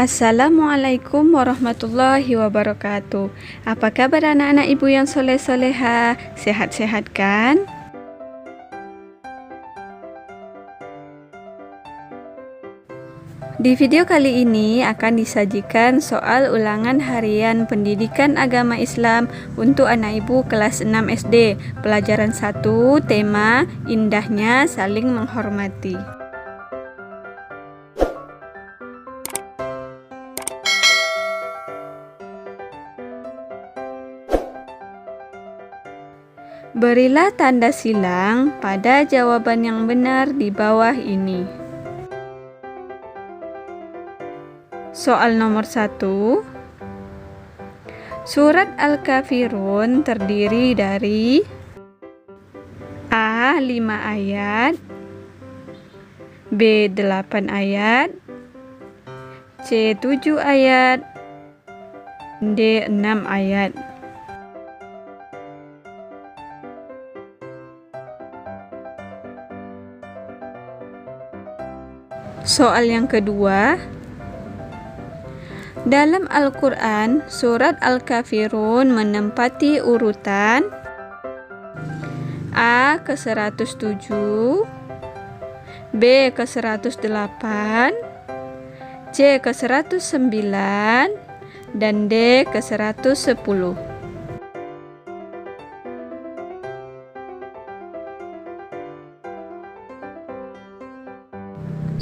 Assalamualaikum warahmatullahi wabarakatuh. Apa kabar anak-anak ibu yang soleh-soleha? Sehat-sehat kan? Di video kali ini akan disajikan soal ulangan harian pendidikan agama Islam untuk anak ibu kelas 6 SD. Pelajaran 1, tema indahnya saling menghormati. Berilah tanda silang pada jawaban yang benar di bawah ini. Soal nomor 1. Surat Al-Kafirun terdiri dari A. 5 ayat, B. 8 ayat, C. 7 ayat, D. 6 ayat. Soal yang kedua. Dalam Al-Quran, surat Al-Kafirun menempati urutan A. ke-107, B. ke-108, C. ke-109, dan D. ke-110.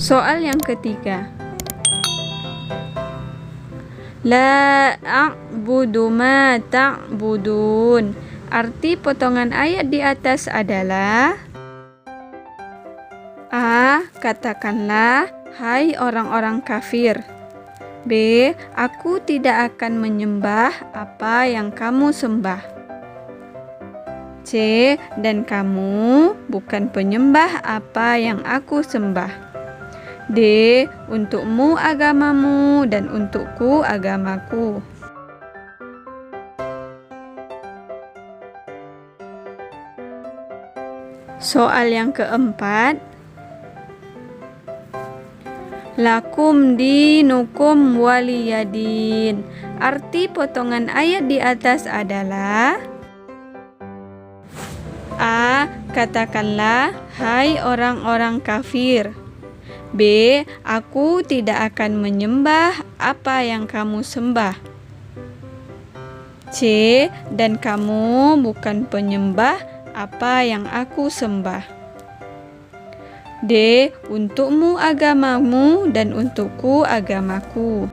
Soal yang ketiga. La a'budu ma ta'budun. Arti potongan ayat di atas adalah A. Katakanlah, hai orang-orang kafir. B. Aku tidak akan menyembah apa yang kamu sembah. C. Dan kamu bukan penyembah apa yang aku sembah. D. Untukmu agamamu dan untukku agamaku. Soal yang keempat. Lakum dinukum waliyadin. Arti potongan ayat di atas adalah A. Katakanlah, hai orang-orang kafir. B. Aku tidak akan menyembah apa yang kamu sembah. C. Dan kamu bukan penyembah apa yang aku sembah. D. Untukmu agamamu dan untukku agamaku.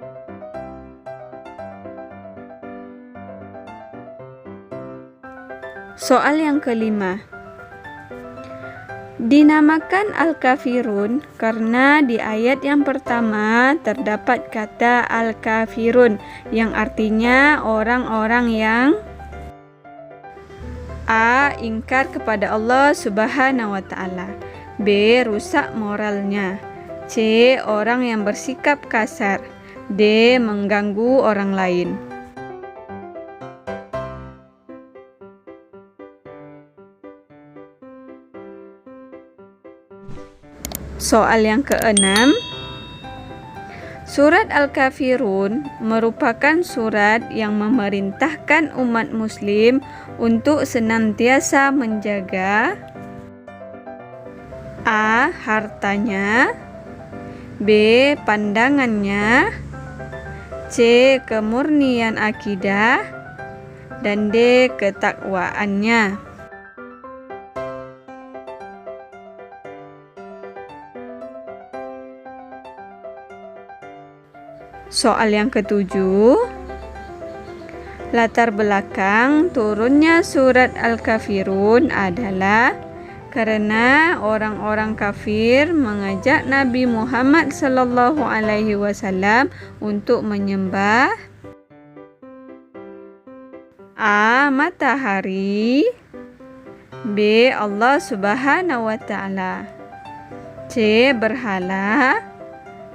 Soal yang kelima. Dinamakan Al-Kafirun karena di ayat yang pertama terdapat kata Al-Kafirun yang artinya orang-orang yang A. Ingkar kepada Allah Subhanahu wa ta'ala, B. Rusak moralnya, C. Orang yang bersikap kasar, D. Mengganggu orang lain. Soal yang keenam. Surat Al-Kafirun merupakan surat yang memerintahkan umat muslim untuk senantiasa menjaga A. Hartanya, B. Pandangannya, C. Kemurnian akidah, dan D. Ketakwaannya. Soal yang ketujuh. Latar belakang turunnya surat Al-Kafirun adalah karena orang-orang kafir mengajak Nabi Muhammad SAW untuk menyembah A. Matahari, B. Allah Subhanahu wa ta'ala, C. Berhala,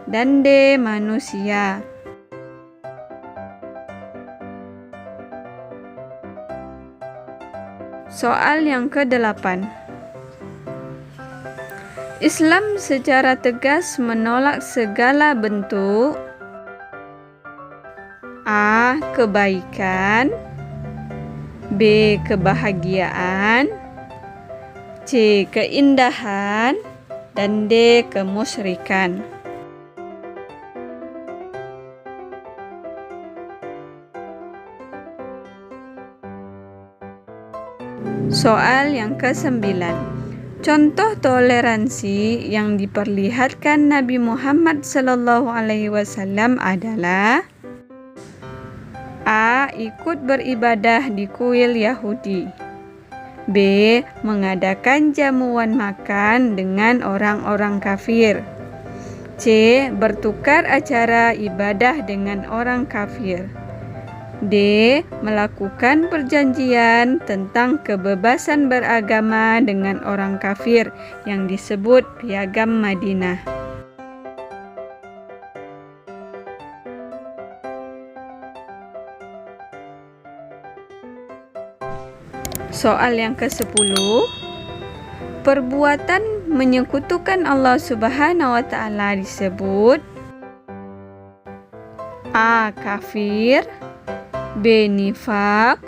dan D. Manusia. Soal yang ke-8. Islam secara tegas menolak segala bentuk A. Kebaikan, B. Kebahagiaan, C. Keindahan, dan D. Kemusyrikan. Soal yang ke-9. Contoh toleransi yang diperlihatkan Nabi Muhammad SAW adalah A. Ikut beribadah di kuil Yahudi, B. Mengadakan jamuan makan dengan orang-orang kafir, C. Bertukar acara ibadah dengan orang kafir, D. Melakukan perjanjian tentang kebebasan beragama dengan orang kafir yang disebut Piagam Madinah. Soal yang ke-10. Perbuatan menyekutukan Allah Subhanahu wa Ta'ala disebut A. Kafir, B. Nifak,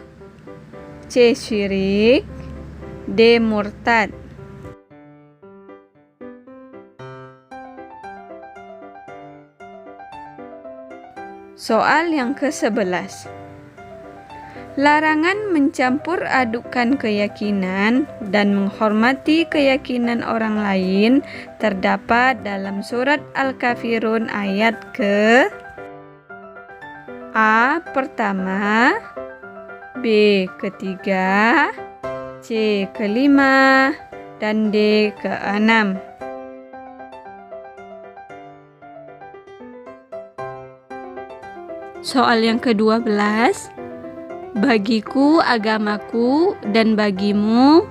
C. Syirik, D. Murtad. Soal yang ke-11. Larangan mencampur adukan keyakinan dan menghormati keyakinan orang lain terdapat dalam surat Al-Kafirun ayat ke A. Pertama, B. Ketiga, C. Kelima, dan D. Keenam. Soal yang ke-12. Bagiku agamaku dan bagimu.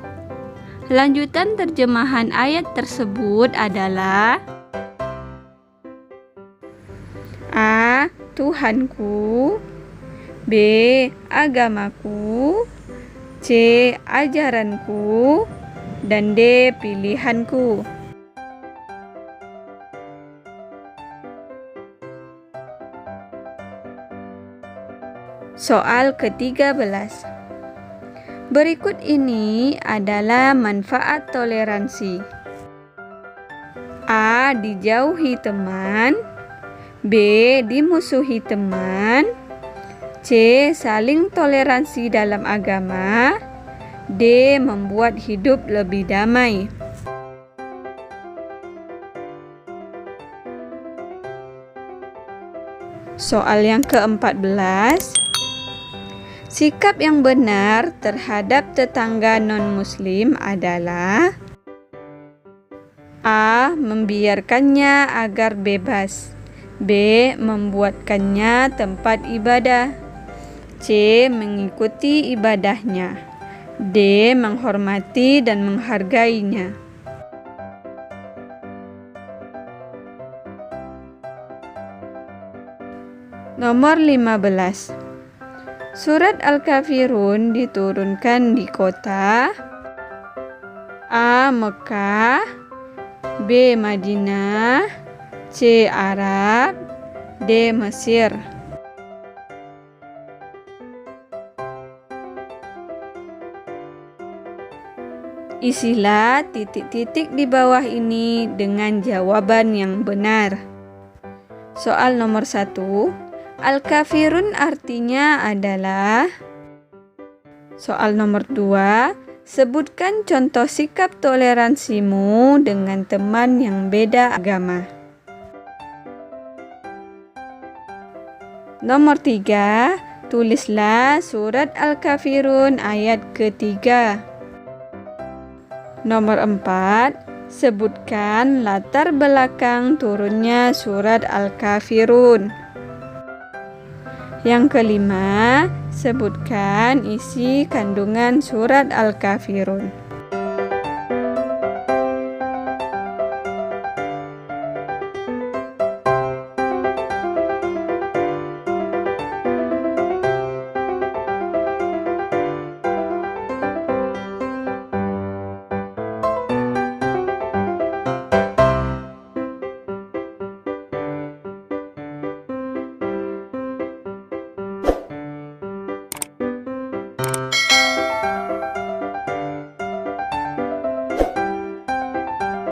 Lanjutan terjemahan ayat tersebut adalah A. Tuhanku, B. Agamaku, C. Ajaranku, dan D. Pilihanku. Soal ke-13. Berikut ini adalah manfaat toleransi. A. Dijauhi teman, B. Dimusuhi teman, C. Saling toleransi dalam agama, D. Membuat hidup lebih damai. Soal yang ke-14. Sikap yang benar terhadap tetangga non-muslim adalah A. Membiarkannya agar bebas, B. Membuatkannya tempat ibadah, C. Mengikuti ibadahnya, D. Menghormati dan menghargainya. Nomor 15. Surat Al-Kafirun diturunkan di kota A. Mekah, B. Madinah, C. Arab, D. Mesir. Isilah titik-titik di bawah ini dengan jawaban yang benar. Soal nomor 1. Al-Kafirun artinya adalah. Soal nomor 2. Sebutkan contoh sikap toleransimu dengan teman yang beda agama. Nomor 3. Tulislah surat Al-Kafirun ayat ke-3. Nomor 4. Sebutkan latar belakang turunnya surat Al-Kafirun. Yang kelima, sebutkan isi kandungan surat Al-Kafirun.